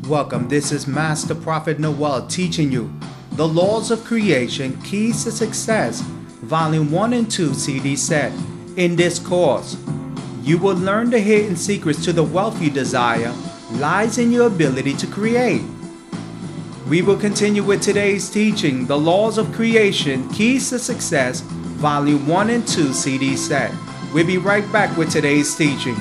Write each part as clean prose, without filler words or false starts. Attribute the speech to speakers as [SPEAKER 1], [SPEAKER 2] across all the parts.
[SPEAKER 1] Welcome, this is Master Prophet Noel teaching you The Laws of Creation, Keys to Success, Volume 1 and 2 CD set. In this course, you will learn the hidden secrets to the wealth you desire lies in your ability to create. We will continue with today's teaching, The Laws of Creation, Keys to Success, Volume 1 and 2 CD set. We'll be right back with today's teaching.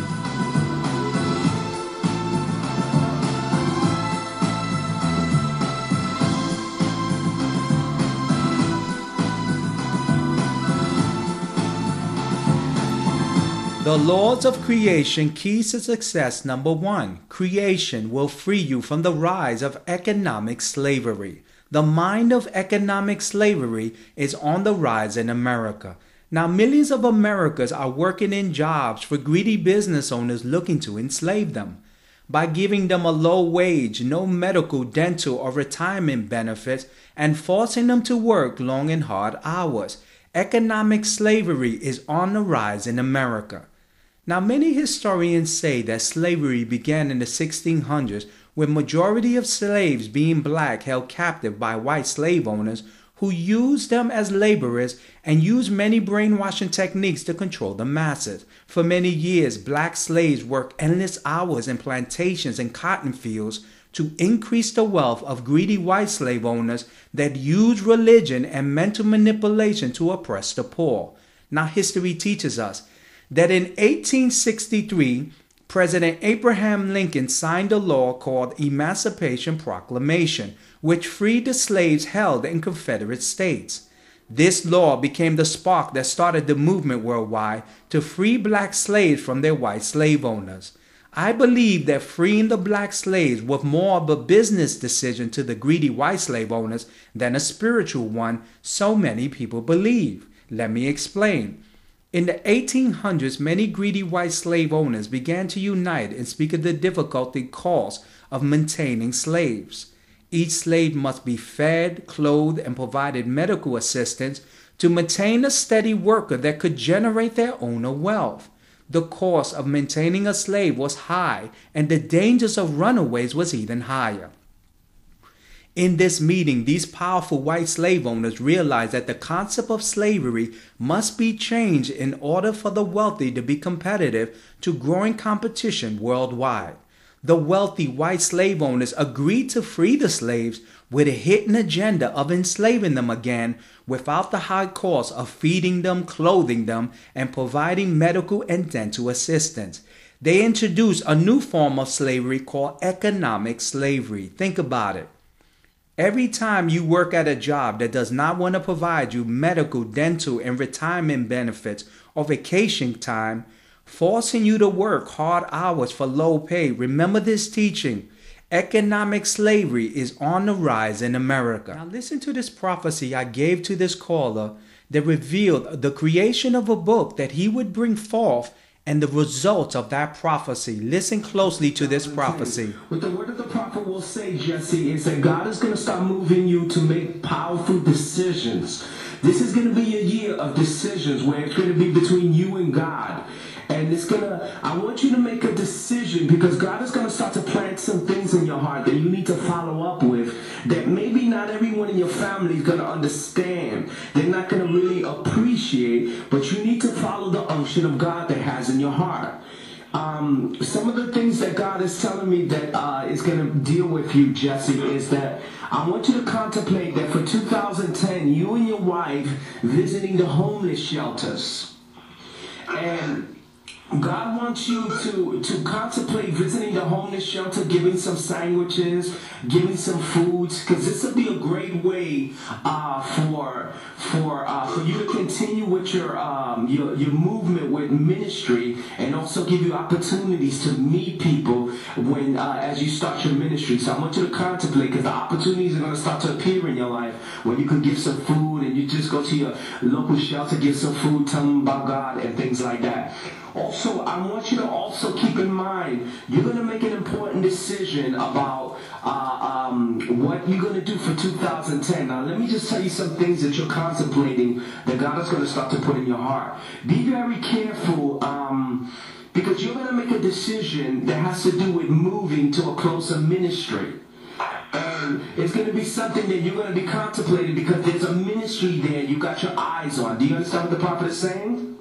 [SPEAKER 1] The Laws of Creation, Keys to Success. Number 1. Creation will free you from the rise of economic slavery. The mind of economic slavery is on the rise in America. Now, millions of Americans are working in jobs for greedy business owners looking to enslave them. By giving them a low wage, no medical, dental, or retirement benefits, and forcing them to work long and hard hours, economic slavery is on the rise in America. Now, many historians say that slavery began in the 1600s, with majority of slaves being black held captive by white slave owners who used them as laborers and used many brainwashing techniques to control the masses. For many years, black slaves worked endless hours in plantations and cotton fields to increase the wealth of greedy white slave owners that used religion and mental manipulation to oppress the poor. Now, history teaches us that in 1863, President Abraham Lincoln signed a law called Emancipation Proclamation, which freed the slaves held in Confederate states. This law became the spark that started the movement worldwide to free black slaves from their white slave owners. I believe that freeing the black slaves was more of a business decision to the greedy white slave owners than a spiritual one, so many people believe. Let me explain. In the 1800s, many greedy white slave owners began to unite and speak of the difficulty caused of maintaining slaves. Each slave must be fed, clothed, and provided medical assistance to maintain a steady worker that could generate their owner wealth. The cost of maintaining a slave was high, and the dangers of runaways was even higher. In this meeting, these powerful white slave owners realized that the concept of slavery must be changed in order for the wealthy to be competitive to growing competition worldwide. The wealthy white slave owners agreed to free the slaves with a hidden agenda of enslaving them again without the high cost of feeding them, clothing them, and providing medical and dental assistance. They introduced a new form of slavery called economic slavery. Think about it. Every time you work at a job that does not want to provide you medical, dental, and retirement benefits or vacation time, forcing you to work hard hours for low pay, remember this teaching. Economic slavery is on the rise in America. Now listen to this prophecy I gave to this caller that revealed the creation of a book that he would bring forth and the results of that prophecy. Listen closely to this prophecy.
[SPEAKER 2] What the word of the prophet will say, Jesse, is that God is going to start moving you to make powerful decisions. This is going to be a year of decisions where it's going to be between you and God. And I want you to make a decision because God is going to start to plant some things in your heart that you need to follow up with that maybe not everyone in your family is going to understand. They're not going to really appreciate, but you need to follow the unction of God that has in your heart. Some of the things that God is telling me that is going to deal with you, Jesse, is that I want you to contemplate that for 2010, you and your wife visiting the homeless shelters. And God wants you to contemplate visiting the homeless shelter, giving some sandwiches, giving some foods, because this will be a great way for you to continue with your movement with ministry, and also give you opportunities to meet people when as you start your ministry. So I want you to contemplate, because the opportunities are going to start to appear in your life when you can give some food, and you just go to your local shelter, give some food, tell them about God and things like that. Also, I want you to also keep in mind, you're going to make an important decision about what you're going to do for 2010. Now, let me just tell you some things that you're contemplating that God is going to start to put in your heart. Be very careful Because you're going to make a decision that has to do with moving to a closer ministry. And it's going to be something that you're going to be contemplating because there's a ministry there you got your eyes on. Do you understand what the prophet is saying?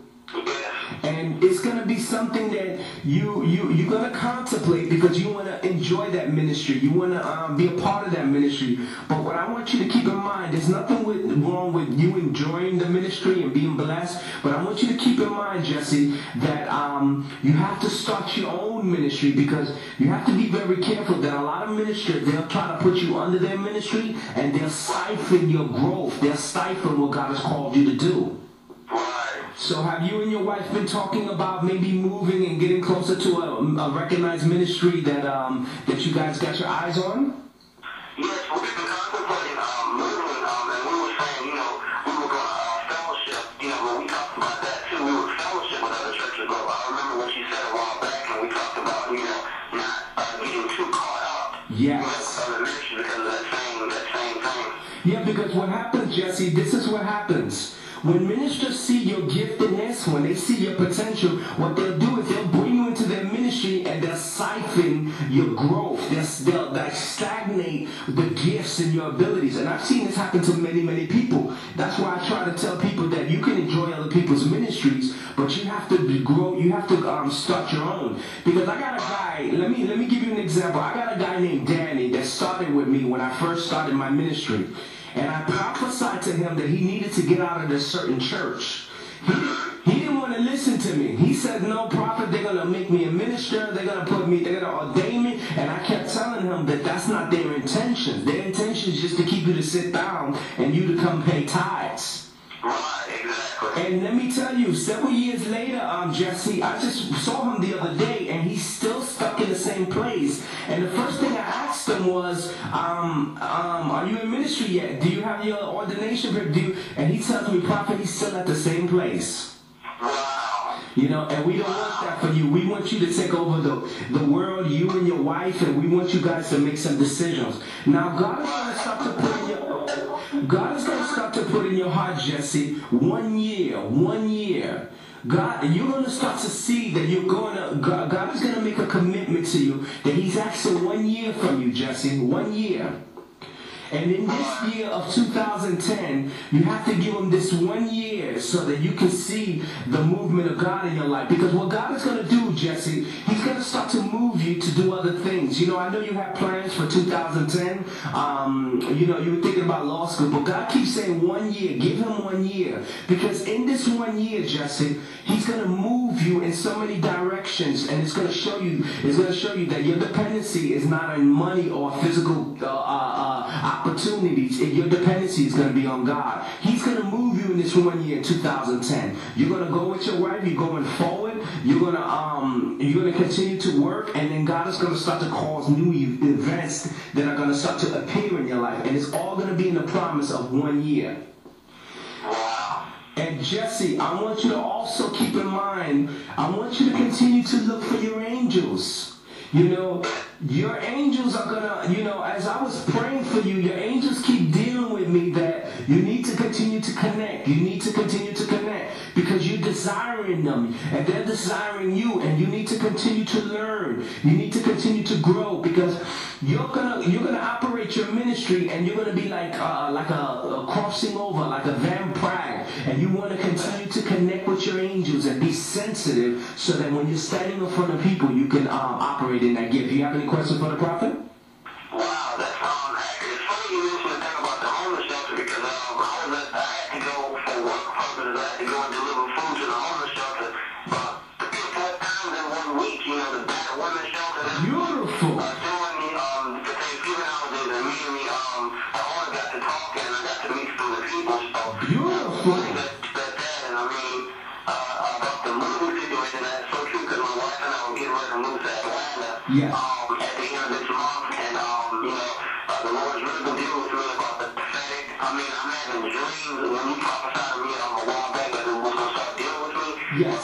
[SPEAKER 2] And it's going to be something that you're going to contemplate because you want to enjoy that ministry. You want to be a part of that ministry. But what I want you to keep in mind, there's nothing wrong with you enjoying the ministry and being blessed. But I want you to keep in mind, Jesse, that you have to start your own ministry because you have to be very careful that a lot of ministers, they'll try to put you under their ministry and they'll siphon your growth. They'll siphon what God has called you to do. So have you and your wife been talking about maybe moving and getting closer to a recognized ministry that that you guys got your eyes on?
[SPEAKER 3] Yes, we've been contemplating moving, and we were saying, we were going to fellowship, but we talked about that too. We would fellowship with other churches, but I remember what you said a while back, and we talked about, not getting too caught up.
[SPEAKER 2] Yes.
[SPEAKER 3] With other ministry because of that same thing.
[SPEAKER 2] Yeah, because what happens, Jesse, this is what happens. When ministers see your giftedness, when they see your potential, what they'll do is they'll bring you into their ministry and they'll siphon your growth. They'll stagnate the gifts and your abilities. And I've seen this happen to many, many people. That's why I try to tell people that you can enjoy other people's ministries, but you have to grow. You have to start your own. Because I got a guy. Let me give you an example. I got a guy named Danny that started with me when I first started my ministry. And I prophesied to him that he needed to get out of this certain church. He didn't want to listen to me. He said, no, prophet, they're going to make me a minister. They're going to ordain me. And I kept telling him that that's not their intention. Their intention is just to keep you to sit down and you to come pay tithes.
[SPEAKER 3] Right, exactly.
[SPEAKER 2] And let me tell you, several years later, Jesse, I just saw him the other day, and he's still stuck in the same place. And the first thing I asked him was, are you in ministry yet? Do you have your ordination? And he tells me, prophet, he's still at the same place.
[SPEAKER 3] Wow.
[SPEAKER 2] And we don't want that for you. We want you to take over the world, you and your wife, and we want you guys to make some decisions. Now, God is going to start to put in your heart, Jesse, 1 year. God, you're going to start to see that God is going to make a commitment to you that he's asking 1 year from you, Jesse, 1 year. And in this year of 2010, you have to give him this 1 year so that you can see the movement of God in your life. Because what God is going to do, Jesse, he's going to start to move you to do other things. I know you have plans for 2010. You were thinking about law school, but God keeps saying 1 year. Give him 1 year. Because in this 1 year, Jesse, he's going to move you in so many directions, and it's going to show you that your dependency is not on money or physical opportunities. Your dependency is going to be on God. He's going to move you in this 1 year in 2010. You're going to go with your wife. You're going forward. You're going to continue to work, and then God is going to start to cause new events that are going to start to appear in your life, and it's all going to be in the promise of 1 year.
[SPEAKER 3] Wow.
[SPEAKER 2] And Jesse, I want you to also keep in mind, I want you to continue to look for your angels. Your angels are gonna, as I was praying for you, your angels keep dealing with me that you need to continue to connect. You need to continue to connect because you're desiring them and they're desiring you, and you need to continue to learn. You need to continue to grow because you're gonna operate your ministry, and you're gonna be like a crossing over, like a Van Prague, and you want to continue to connect with your angels and be sensitive so that when you're standing in front of people, you can operate in that gift. Do you have any questions for the prophet?
[SPEAKER 3] Wow, that's it's funny you mentioned the thing about the homeless shelter because I had to go for work purposes. I had to go and deliver food to the homeless shelter. But 4 times in 1 week, the battered women's shelter.
[SPEAKER 2] Beautiful.
[SPEAKER 3] During the Thanksgiving holidays, and me, the owner got to talking, and I got to meet some of the people. So
[SPEAKER 2] beautiful.
[SPEAKER 3] And I mean, about the moving situation, that's so true because my wife and I were getting ready to move to Atlanta.
[SPEAKER 2] Yes.
[SPEAKER 3] At the end of this month, and the Lord's really been dealing with me about the prophetic. I mean, I'm having dreams when you prophesied to me a while back that it was going to start dealing with me.
[SPEAKER 2] Yes.